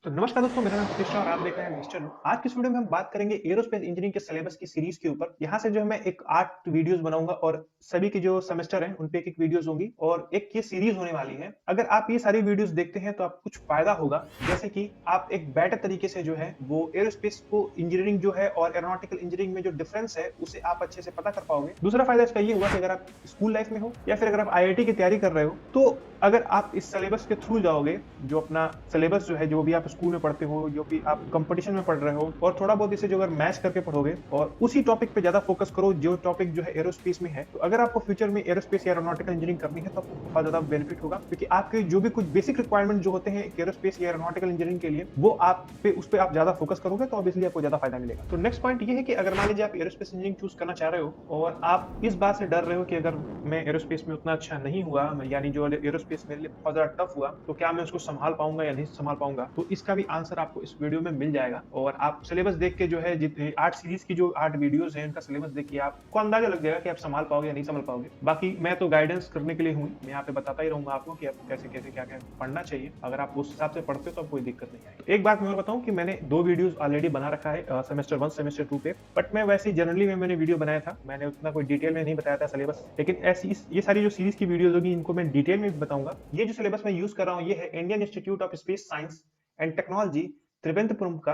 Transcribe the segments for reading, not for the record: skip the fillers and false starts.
तो नमस्कार दोस्तों, मेरा नाम सतीश है और आप देख रहे हैं मिस्टर लो। आज की इस वीडियो में हम बात करेंगे एरोस्पेस इंजीनियरिंग के सिलेबस की सीरीज के ऊपर। यहाँ से जो है मैं एक 8 वीडियोस बनाऊंगा और सभी के जो सेमेस्टर हैं उन पे एक-एक वीडियोस होंगी और एक ये सीरीज होने वाली है। अगर आप ये सारी वीडियोस देखते हैं तो आपको कुछ फायदा होगा, जैसे कि आप एक बेटर तरीके से जो है वो एरोस्पेस को इंजीनियरिंग जो है और एरोनॉटिकल इंजीनियरिंग में जो डिफरेंस है उसे आप अच्छे से पता कर पाओगे। दूसरा फायदा इसका ये हुआ कि अगर आप स्कूल लाइफ में हो या फिर अगर आप आईआईटी की तैयारी कर रहे हो, तो अगर आप इस सिलेबस के थ्रू जाओगे, जो अपना सिलेबस जो है, जो भी आप स्कूल में पढ़ते हो, जो भी आप कंपटीशन में पढ़ रहे हो, और थोड़ा बहुत इसे जो अगर मैच करके पढ़ोगे और उसी टॉपिक पे ज्यादा फोकस करो जो टॉपिक जो है एरोस्पेस में है, तो अगर आपको फ्यूचर में एरोस्पेस या एरोनॉटिकल इंजीनियरिंग करनी है तो आपको बहुत ज्यादा बेनिफिट होगा, क्योंकि आपके जो भी कुछ बेसिक रिक्वायरमेंट जो होते हैं एरोस्पेस या एरोनॉटिकल इंजीनियरिंग के लिए, वो आप पे उस पर आप ज्यादा फोकस करोगे तो ऑब्वियसली आपको ज्यादा फायदा मिलेगा। तो नेक्स्ट पॉइंट ये है कि अगर मान लीजिए आप एरोस्पेस इंजीनियरिंग चूज करना चाह रहे हो और आप इस बात से डर रहे हो कि अगर मैं एरोस्पेस में उतना अच्छा नहीं हुआ, यानी जो एरोस्पेस मेरे लिए बहुत ज्यादा टफ हुआ, तो क्या मैं उसको संभाल पाऊंगा या नहीं संभाल पाऊंगा, तो इसका भी आंसर आपको इस वीडियो में मिल जाएगा। और आप सिलेबस देख के जो है जितने 8 सीरीज की जो 8 वीडियोस हैं इनका सिलेबस देख के आपको अंदाजा लग जाएगा कि आप संभाल पाओगे या नहीं संभाल पाओगे। बाकी मैं तो गाइडेंस करने के लिए हूँ, मैं यहाँ पे बताता ही रहूंगा आपको कि आपको कैसे कैसे क्या क्या पढ़ना चाहिए। अगर आप उस हिसाब से पढ़ते हो तो कोई दिक्कत नहीं आएगी। एक बात मैं और बताऊं कि मैंने 2 वीडियोस ऑलरेडी बना रखा है सेमेस्टर 1 सेमेस्टर 2 पे, बट मैं वैसे जनरली में मैंने वीडियो बनाया था, मैंने उतना कोई डिटेल में नहीं बताया था सिलेबस। लेकिन ऐसी ये सारी जो सीरीज की वीडियोस होगी इनको मैं डिटेल में बताऊंगा। ये जो सिलेबस मैं यूज कर रहा हूँ ये है Indian Institute of Space Science and Technology, Trivandrum का।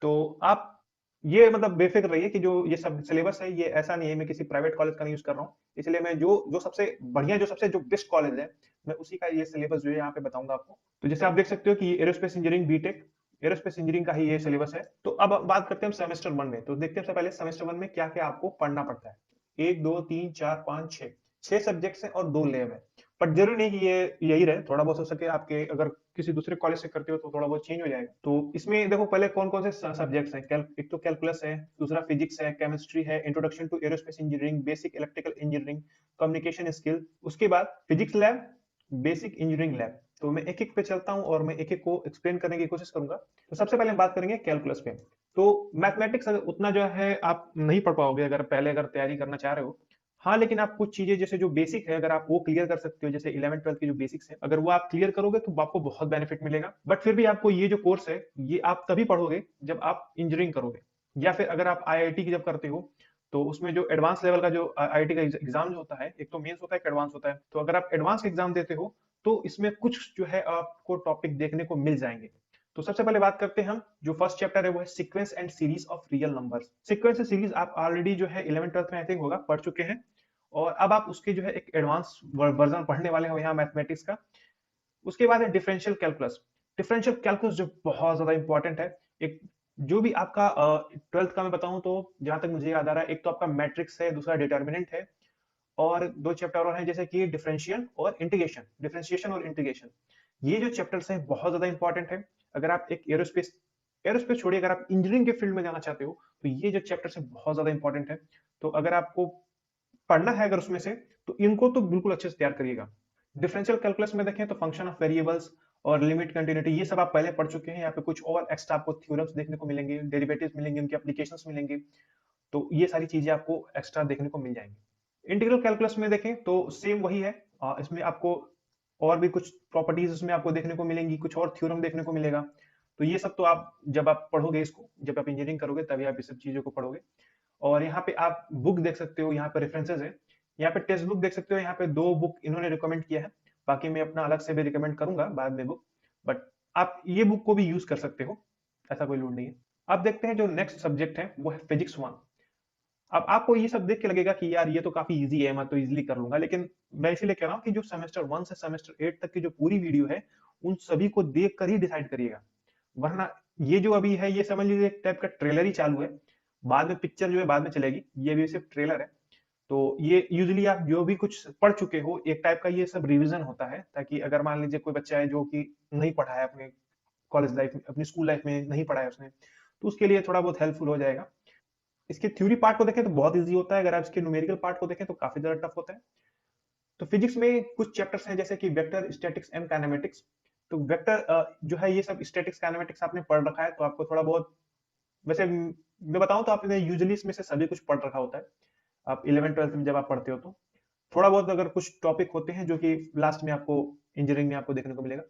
तो आप ये मतलब बेफिक्र रहिए कि जो ये सब सिलेबस है ये ऐसा नहीं है मैं किसी प्राइवेट कॉलेज का नहीं यूज कर रहा हूँ, इसलिए मैं जो जो सबसे बढ़िया जो बेस्ट कॉलेज है मैं उसी का ये सिलेबस जो है यहाँ पे बताऊंगा आपको। तो जैसे आप देख सकते हो कि ये aerospace engineering BTech, aerospace engineering का ही ये सिलेबस है। तो अब बात करते हैं हम सेमेस्टर 1 में। तो देखते हैं सबसे पहले सेमेस्टर 1 में क्या क्या आपको पढ़ना पड़ता है। 1 2 3 4 5 6 6 सब्जेक्ट्स हैं और 2 लैब है। बट जरूरी नहीं कि ये यही रहे, थोड़ा बहुत हो सके आपके अगर किसी दूसरे कॉलेज से करते हो तो थोड़ा बहुत चेंज हो जाएगा। तो इसमें देखो पहले कौन कौन से सब्जेक्ट्स हैं। एक तो कैलकुलस है, दूसरा फिजिक्स है, केमिस्ट्री है, introduction to aerospace engineering, basic electrical engineering, communication skill, उसके बाद physics lab, basic engineering lab. तो मैं एक एक पे चलता हूँ और मैं एक एक को एक्सप्लेन करने की कोशिश करूंगा। तो सबसे पहले हम बात करेंगे कैलकुलस पे। तो मैथमेटिक्स उतना जो है आप नहीं पढ़ पाओगे अगर पहले अगर तैयारी करना चाह रहे हो। हाँ, लेकिन आप कुछ चीजें जैसे जो बेसिक है अगर आप वो क्लियर कर सकते हो, जैसे 11 12 की जो बेसिक्स है अगर वो आप क्लियर करोगे तो आपको बहुत बेनिफिट मिलेगा। बट फिर भी आपको ये जो कोर्स है ये आप तभी पढ़ोगे जब आप इंजीनियरिंग करोगे, या फिर अगर आप आईआईटी की जब करते हो तो उसमें जो एडवांस लेवल का जो आईआईटी का एग्जाम जो होता है, एक तो मेंस होता है, एक एडवांस होता है। तो अगर आप एडवांस एग्जाम देते हो तो इसमें कुछ जो है आपको टॉपिक देखने को मिल जाएंगे। तो सबसे पहले बात करते हैं हम, जो फर्स्ट चैप्टर है वो है sequence and series of real numbers. Sequence and series आप ऑलरेडी जो है 11 12 में आई थिंक होगा पढ़ चुके हैं, और अब आप उसके जो है एक एडवांस वर्जन पढ़ने वाले हो यहाँ मैथमेटिक्स का। उसके बाद है डिफरेंशियल कैलकुलस। डिफरेंशियल कैलकुलस जो बहुत ज्यादा इंपॉर्टेंट है। एक जो भी आपका 12th का मैं बताऊं तो जहां तक मुझे याद आ रहा है, एक तो आपका मैट्रिक्स है, दूसरा डिटर्मिनेंट है, और 2 चैप्टर और हैं जैसे कि डिफरेंशियल और इंटीग्रेशन, डिफरेंशिएशन और इंटीग्रेशन। ये जो चैप्टर्स हैं बहुत ज्यादा इंपॉर्टेंट है। अगर आप एक एरोस्पेस एरोस्पेस छोड़िए, अगर आप इंजीनियरिंग के फील्ड में जाना चाहते हो तो ये जो चैप्टर्स हैं बहुत ज्यादा इंपॉर्टेंट है। तो अगर आपको पढ़ना है अगर उसमें से, तो इनको तो बिल्कुल अच्छे से तैयार करिएगा। डिफरेंशियल कैलकुलस में देखें तो फंक्शन ऑफ वेरिएबल्स और लिमिट कंटिन्यूटी ये सब आप पहले पढ़ चुके हैं। यहाँ पे कुछ और एक्स्ट्रा आपको थ्योरम्स देखने को मिलेंगे, डेरिवेटिव्स मिलेंगे, उनके एप्लीकेशंस मिलेंगे। तो ये सारी चीजें आपको एक्स्ट्रा देखने को मिल जाएंगी। इंटीग्रल कैलकुलस में देखें तो सेम वही है। इसमें आपको और भी कुछ प्रॉपर्टीज इसमें आपको देखने को मिलेंगी, कुछ और थ्योरम देखने को मिलेगा। तो ये सब तो आप जब आप पढ़ोगे इसको, जब आप इंजीनियरिंग करोगे तभी आप इस सब चीजों को पढ़ोगे। और यहाँ पे आप बुक देख सकते हो, यहाँ पे रेफरेंसेस है, यहाँ पे टेक्स्ट बुक देख सकते हो। यहाँ पे 2 बुक इन्होंने रिकमेंड किया है, बाकी मैं अपना अलग से भी रिकमेंड करूंगा बाद में बुक। बट आप ये बुक को भी यूज कर सकते हो, ऐसा कोई लोड नहीं है। अब देखते हैं जो नेक्स्ट सब्जेक्ट है वो है फिजिक्स 1। अब आपको ये सब देख के लगेगा कि यार ये तो काफी इजी है, मैं तो इजीली कर लूंगा, लेकिन मैं इसीलिए कह रहा हूँ कि जो सेमेस्टर 1 से सेमेस्टर 8 तक की जो पूरी वीडियो है उन सभी को देख कर ही डिसाइड करिएगा। वरना ये जो अभी है ये समझ लीजिए एक टाइप का ट्रेलर ही चालू है, बाद में पिक्चर जो है बाद में चलेगी, ये भी सिर्फ ट्रेलर है। तो ये यूजुअली आप जो भी कुछ पढ़ चुके हो एक टाइप का ये सब रिवीजन होता है, ताकि अगर मान लीजिए कोई बच्चा है जो कि नहीं पढ़ा है अपने कॉलेज लाइफ में, अपनी स्कूल लाइफ में नहीं पढ़ा है उसने, तो उसके लिए थोड़ा बहुत हेल्पफुल हो जाएगा। इसके थ्योरी पार्ट को देखें तो बहुत इजी होता है, अगर आप इसके न्यूमेरिकल पार्ट को देखें तो काफी ज्यादा टफ होता है। तो फिजिक्स में कुछ चैप्टर्स हैं जैसे कि वेक्टर, स्टैटिक्स एंड काइनेमेटिक्स। तो वेक्टर जो है ये सब स्टैटिक्स काइनेमेटिक्स आपने पढ़ रखा है तो आपको थोड़ा बहुत, वैसे मैं बताऊं तो आपने यूजुअली इसमें से सभी कुछ पढ़ रखा होता है। आप 11 12 में जब आप पढ़ते हो तो थोड़ा बहुत अगर कुछ टॉपिक होते हैं जो कि लास्ट में आपको इंजीनियरिंग में आपको देखने को मिलेगा।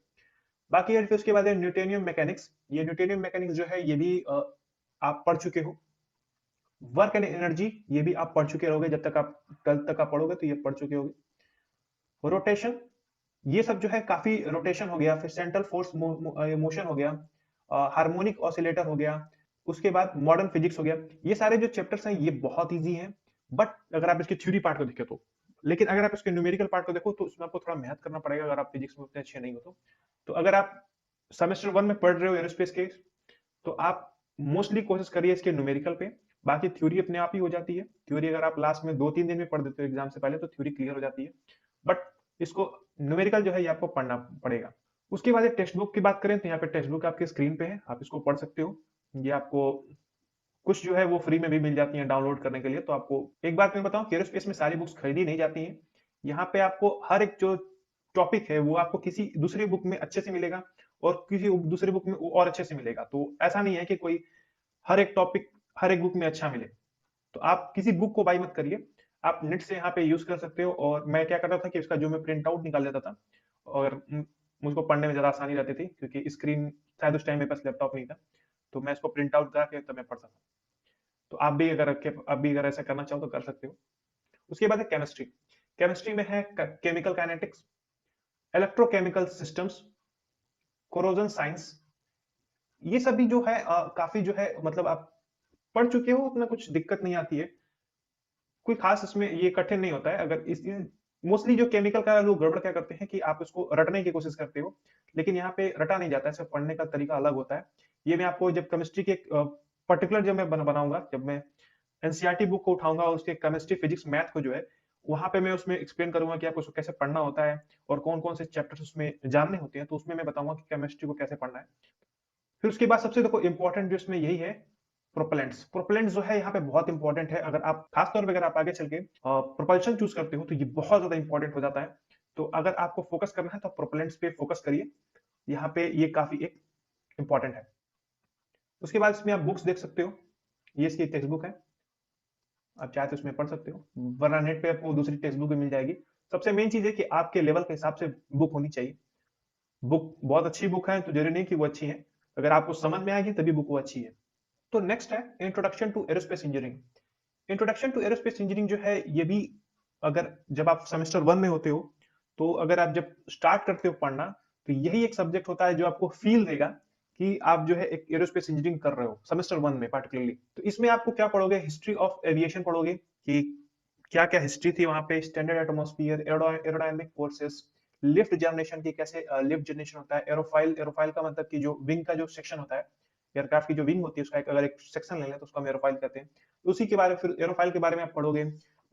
बाकी है फिर उसके बाद है न्यूटोनियम मैकेनिक्स। ये न्यूटोनियम मैकेनिक्स जो है ये भी आप पढ़ चुके हो। वर्क एंड एनर्जी ये भी आप पढ़ चुके रहोगे, जब तक आप 12th तक आप पढ़ोगे तो ये पढ़ चुके होगे। रोटेशन, ये सब जो है काफी रोटेशन हो गया, फिर सेंट्रल फोर्स मोशन हो गया, हार्मोनिक ऑसिलेटर हो गया, उसके बाद मॉडर्न फिजिक्स हो गया। ये सारे जो चैप्टर्स हैं ये बहुत इजी हैं, बट अगर आप इसके थ्योरी पार्ट को देखें तो, लेकिन अगर आप इसके न्यूमेरिकल पार्ट को देखो तो उसमें आपको थोड़ा मेहनत करना पड़ेगा, अगर आप फिजिक्स में उतने अच्छे नहीं हो तो अगर आप सेमेस्टर 1 में पढ़ रहे हो एरोस्पेस के, तो आप मोस्टली कोशिश करिए इसके न्यूमेरिकल पे। बाकी थ्योरी अपने आप ही हो जाती है। थ्योरी अगर आप लास्ट में 2-3 दिन में पढ़ देते हो एग्जाम से पहले तो थ्योरी क्लियर हो जाती है, बट इसको न्यूमेरिकल जो है ये आपको पढ़ना पड़ेगा। उसके बाद टेक्स्ट बुक की बात करें तो यहाँ पे टेक्स्ट बुक आपके स्क्रीन पे है, आप इसको पढ़ सकते हो। ये आपको कुछ जो है वो फ्री में भी मिल जाती है डाउनलोड करने के लिए। तो आपको एक बात मैं बताऊं, एरोस्पेस में सारी बुक्स खरीदी नहीं जाती हैं। यहाँ पे आपको हर एक जो टॉपिक है वो आपको किसी दूसरी बुक में अच्छे से मिलेगा और किसी दूसरी बुक में और अच्छे से मिलेगा। तो ऐसा नहीं है कि कोई हर एक टॉपिक हर एक बुक में अच्छा मिले। तो आप किसी बुक को बाई मत करिए, आप नेट से यहाँ पे यूज कर सकते हो। और मैं क्या करता था कि उसका जो मैं प्रिंट आउट निकाल लेता था, और मुझको पढ़ने में ज्यादा आसानी रहती थी, क्योंकि स्क्रीन शायद उस टाइम मेरे पास लैपटॉप नहीं था, तो मैं इसको प्रिंट आउट करके तब मैं पढ़ता था। तो आप भी अगर ऐसा करना चाहो तो कर सकते हो। उसके बाद है केमिस्ट्री। केमिस्ट्री में है chemical kinetics, electrochemical systems, corrosion science. ये सभी जो है काफी जो है मतलब आप पढ़ चुके हो, उतना कुछ दिक्कत नहीं आती है, कोई खास इसमें ये कठिन नहीं होता है। अगर इस मोस्टली जो केमिकल का लोग गड़बड़ क्या करते हैं कि आप इसको रटने की कोशिश करते हो, लेकिन यहाँ पे रटा नहीं जाता है, सिर्फ पढ़ने का तरीका अलग होता है। ये मैं आपको जब केमिस्ट्री के पर्टिकुलर जब मैं बनाऊंगा, जब मैं एनसीईआरटी बुक को उठाऊंगा और उसके केमिस्ट्री फिजिक्स मैथ को जो है वहां पे मैं उसमें एक्सप्लेन करूंगा कि आपको उसको कैसे पढ़ना होता है और कौन कौन से चैप्टर्स उसमें जानने होते हैं, तो उसमें मैं बताऊंगा कि केमिस्ट्री को कैसे पढ़ना है। फिर उसके बाद सबसे देखो इंपॉर्टेंट जो इसमें यही है, प्रोपेलेंट्स। प्रोपेलेंट्स जो है यहाँ पे बहुत इंपॉर्टेंट है। अगर आप खास तौर पे अगर आप आगे चल के प्रोपल्शन चूज करते हो तो ये बहुत ज्यादा इंपॉर्टेंट हो जाता है। तो अगर आपको फोकस करना है तो प्रोपेलेंट्स पे फोकस करिए, यहाँ पे ये काफी एक इंपॉर्टेंट है। उसके बाद इसमें आप बुक्स देख सकते हो, ये इसकी टेक्स्ट बुक है, आप चाहे तो उसमें पढ़ सकते हो, वरना नेट पे आपको दूसरी टेक्स्ट बुक भी मिल जाएगी। सबसे मेन चीज है कि आपके लेवल के हिसाब से बुक होनी चाहिए। बुक बहुत अच्छी बुक है तो जरूरी नहीं कि वो अच्छी है, अगर आपको समझ में आएगी तभी बुक वो अच्छी है। तो नेक्स्ट है introduction to aerospace engineering. Introduction to aerospace engineering जो है ये भी, अगर जब आप सेमेस्टर 1 में होते हो तो अगर आप जब स्टार्ट करते हो पढ़ना, तो यही एक सब्जेक्ट होता है जो आपको फील देगा कि आप जो है एक एरोस्पेस इंजीनियरिंग कर रहे हो सेमेस्टर 1 में पार्टिकुलरली। तो इसमें आपको क्या पढ़ोगे, हिस्ट्री ऑफ एविएशन पढ़ोगे कि क्या क्या हिस्ट्री थी वहां पे, standard atmosphere, aerodynamic forces, lift generation की कैसे लिफ्ट जनरेशन होता है, एरोफाइल, एरोफाइल का मतलब कि जो विंग का जो सेक्शन होता है, एयरक्राफ्ट की जो विंग होती है उसका अगर एक सेक्शन ले लें तो उसको हम एरोफाइल कहते हैं। तो उसी के बारे में फिर एरोफाइल के बारे में आप पढ़ोगे।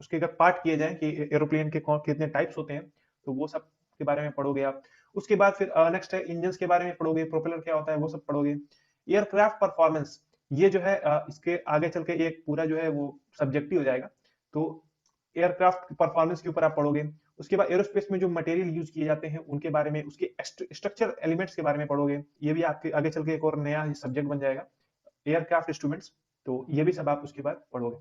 उसके अगर पार्ट किए जाए कि एरोप्लेन के कितने टाइप्स होते हैं, तो वो सब के बारे में पढ़ोगे आप। उसके बाद फिर नेक्स्ट है इंजन के बारे में पढ़ोगे, प्रोपेलर क्या होता है वो सब पढ़ोगे। एयरक्राफ्ट परफॉर्मेंस, ये जो है इसके आगे चल के एक पूरा जो है वो सब्जेक्ट ही हो जाएगा। तो एयरक्राफ्ट परफॉर्मेंस के ऊपर आप पढ़ोगे। उसके बाद एरोस्पेस में जो मटेरियल यूज किए जाते हैं उनके बारे में, उसके स्ट्रक्चर एलिमेंट्स के बारे में पढ़ोगे। ये भी आपके आगे चल के एक और नया सब्जेक्ट बन जाएगा, एयरक्राफ्ट इंस्ट्रूमेंट्स। तो ये भी सब आप उसके बाद पढ़ोगे।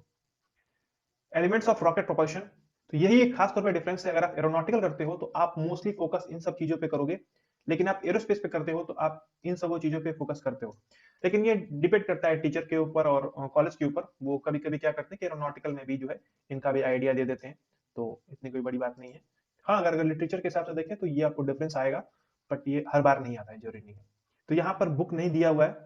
एलिमेंट्स ऑफ रॉकेट प्रोपल्शन, तो यही एक खास तौर पे डिफरेंस है। अगर आप एरोनॉटिकल करते हो तो आप मोस्टली फोकस इन सब चीजों पे करोगे, लेकिन आप एरोस्पेस पे करते हो तो आप इन सब चीजों पे फोकस करते हो। लेकिन ये डिपेंड करता है टीचर के ऊपर और कॉलेज के ऊपर। वो कभी कभी क्या करते हैं कि एरोनॉटिकल में भी जो है इनका भी आइडिया दे देते हैं, तो इतनी कोई बड़ी बात नहीं है। हाँ, अगर लिटरेचर के हिसाब से देखें तो ये आपको डिफरेंस आएगा, बट ये हर बार नहीं आता है, जरूरी नहीं है। तो यहाँ पर बुक नहीं दिया हुआ है,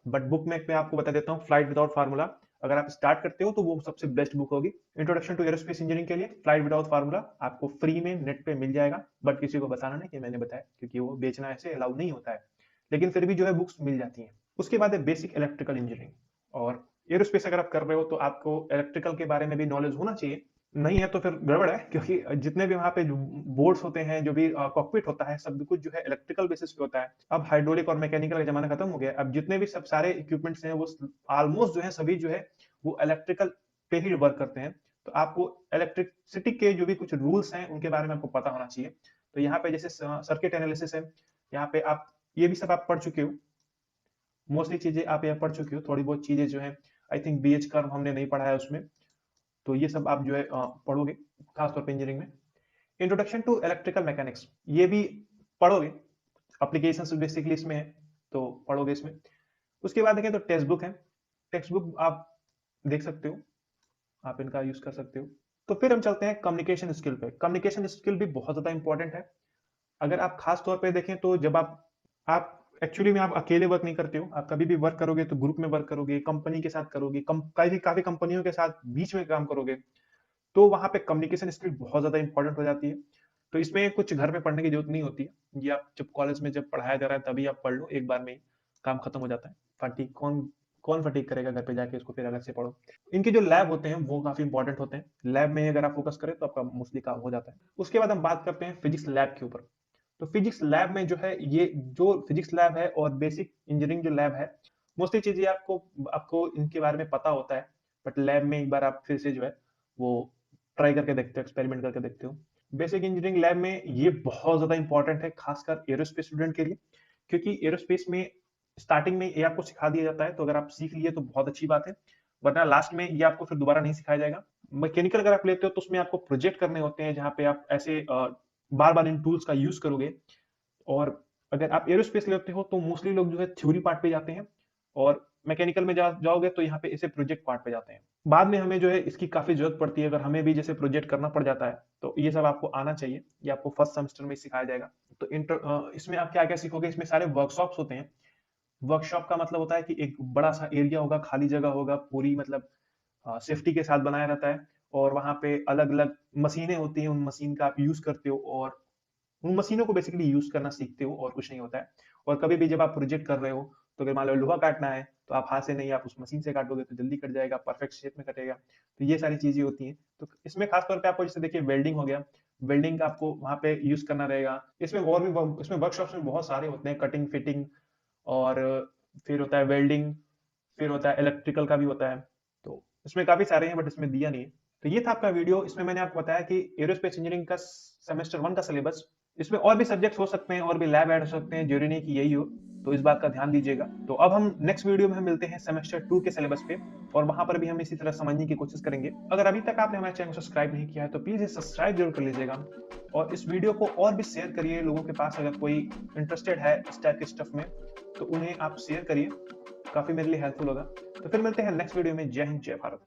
बट बुक में मैं आपको बता देता हूँ, फ्लाइट विदाउट फार्मूला। अगर आप स्टार्ट करते हो तो वो सबसे बेस्ट बुक होगी। इंट्रोडक्शन टू एरोस्पेस इंजीनियरिंग के लिए फ्लाइट विदाउट फार्मूला आपको फ्री में नेट पे मिल जाएगा, बट किसी को बताना नहीं कि मैंने बताया, क्योंकि वो बेचना ऐसे अलाउ नहीं होता है, लेकिन फिर भी जो है बुक्स मिल जाती हैं। उसके बाद है बेसिक इलेक्ट्रिकल इंजीनियरिंग। और एरोस्पेस अगर आप कर रहे हो तो आपको इलेक्ट्रिकल के बारे में भी नॉलेज होना चाहिए। नहीं है तो फिर गड़बड़ है, क्योंकि जितने भी वहां पे बोर्ड्स होते हैं, जो भी कॉकपिट होता है, सब कुछ जो है इलेक्ट्रिकल बेसिस पे होता है। अब हाइड्रोलिक और मैकेनिकल का जमाना खत्म हो गया, अब जितने भी सब सारे इक्विपमेंट्स हैं वो ऑलमोस्ट जो है सभी जो है वो इलेक्ट्रिकल पे ही वर्क करते हैं। तो आपको इलेक्ट्रिसिटी के जो भी कुछ रूल्स हैं उनके बारे में आपको पता होना चाहिए। तो यहाँ पे जैसे सर्किट एनालिसिस है, यहाँ पे आप ये भी सब आप पढ़ चुके हो, मोस्टली चीजें आप यहाँ पढ़ चुके हो। थोड़ी बहुत चीजें जो है आई थिंक बीएच कर्व हमने नहीं पढ़ा है उसमें, तो ये सब आप जो है पढ़ोगे खासतौर पर इंजीनियरिंग में। इंट्रोडक्शन टू इलेक्ट्रिकल मैकेनिक्स ये भी पढ़ोगे। एप्लीकेशन बेसिकली इसमें है, तो पढ़ोगे इसमें। उसके बाद देखें तो टेक्स्ट बुक है, टेक्स्ट बुक आप देख सकते हो, आप इनका यूज कर सकते हो। तो फिर हम चलते हैं कम्युनिकेशन स्किल पे। कम्युनिकेशन स्किल भी बहुत ज्यादा इंपॉर्टेंट है। अगर आप खास तौर पे देखें तो जब आप एक्चुअली में आप अकेले वर्क नहीं करते हो, आप कभी भी वर्क करोगे तो ग्रुप में वर्क करोगे, कंपनी के साथ करोगे, काफी काफी कंपनियों के साथ बीच में काम करोगे, तो वहां पे कम्युनिकेशन स्किल बहुत ज्यादा इंपॉर्टेंट हो जाती है। तो इसमें कुछ घर में पढ़ने की जरूरत नहीं होती है, ये आप जब कॉलेज में जब पढ़ाया जा रहा है तभी आप पढ़ लो, एक बार में ही काम खत्म हो जाता है। फटीक कौन कौन फटीक करेगा घर पे जाके, इसको फिर अलग से पढ़ो। इनके जो लैब होते हैं वो काफी इंपॉर्टेंट होते हैं, लैब में अगर आप फोकस करें तो आपका मोस्टली काम हो जाता है। उसके बाद हम बात करते हैं फिजिक्स लैब के ऊपर। तो फिजिक्स लैब में जो है, ये जो फिजिक्स लैब है और बेसिक इंजीनियरिंग जो लैब है, मोस्टली चीजें आपको आपको इनके बारे में पता होता है, बट लैब में एक बार आप फिर से जो है वो ट्राई करके देखते हो, एक्सपेरिमेंट करके देखते हो। बेसिक इंजीनियरिंग लैब में ये बहुत ज्यादा इंपॉर्टेंट है, खासकर एरोस्पेस स्टूडेंट के लिए, क्योंकि एरोस्पेस में स्टार्टिंग में ये आपको सिखा दिया जाता है, तो अगर आप सीख लिए तो बहुत अच्छी बात है, वरना लास्ट में ये आपको फिर दोबारा नहीं सिखाया जाएगा। मैकेनिकल अगर आप लेते हो तो उसमें आपको प्रोजेक्ट करने होते हैं, जहाँ पे आप ऐसे बार बार इन टूल्स का यूज करोगे। और अगर आप एरोस्पेस लेते हो तो मोस्टली लोग जो है थ्योरी पार्ट पे जाते हैं, और मैकेनिकल में जाओगे तो यहाँ पे इसे प्रोजेक्ट पार्ट पे जाते हैं। बाद में हमें जो है इसकी काफी जरूरत पड़ती है, अगर हमें भी जैसे प्रोजेक्ट करना पड़ जाता है तो ये सब आपको आना चाहिए, ये आपको फर्स्ट सेमेस्टर में सिखाया जाएगा। तो इसमें आप क्या क्या सीखोगे, इसमें सारे वर्कशॉप्स होते हैं। वर्कशॉप का मतलब होता है कि एक बड़ा सा एरिया होगा, खाली जगह होगा, पूरी मतलब सेफ्टी के साथ बनाया रहता है, और वहां पे अलग अलग मशीनें होती हैं, उन मशीन का आप यूज करते हो और उन मशीनों को बेसिकली यूज करना सीखते हो, और कुछ नहीं होता है। और कभी भी जब आप प्रोजेक्ट कर रहे हो तो अगर मान लो लोहा काटना है तो आप हाथ से नहीं, आप उस मशीन से काटोगे तो जल्दी कट जाएगा, परफेक्ट शेप में कटेगा। तो ये सारी चीजें होती हैं। तो इसमें खासतौर पे आपको जैसे देखिए वेल्डिंग हो गया, वेल्डिंग आपको वहां पे यूज करना रहेगा। इसमें और भी इसमें वर्कशॉप्स में बहुत सारे होते हैं, कटिंग फिटिंग, और फिर होता है वेल्डिंग, फिर होता है इलेक्ट्रिकल का भी होता है। तो इसमें काफी सारे हैं, बट इसमें दिया नहीं है। तो ये था आपका वीडियो, इसमें मैंने आपको बताया कि एरोस्पेस इंजीनियरिंग का सेमेस्टर 1 का सिलेबस, इसमें और भी सब्जेक्ट्स हो सकते हैं, और भी लैब ऐड हो सकते हैं, जरूरी नहीं कि यही हो, तो इस बात का ध्यान दीजिएगा। तो अब हम नेक्स्ट वीडियो में हम मिलते हैं सेमेस्टर 2 के सिलेबस पे, और वहां पर भी हम इसी तरह समझने की कोशिश करेंगे। अगर अभी तक आपने हमारे चैनल को सब्सक्राइब नहीं किया है तो प्लीज सब्सक्राइब जरूर कर लीजिएगा, और इस वीडियो को और भी शेयर करिए लोगों के पास, अगर कोई इंटरेस्टेड है इस टाइप के स्टफ में तो उन्हें आप शेयर करिए, काफी मेरे लिए हेल्पफुल होगा। तो फिर मिलते हैं नेक्स्ट वीडियो में। जय हिंद, जय भारत।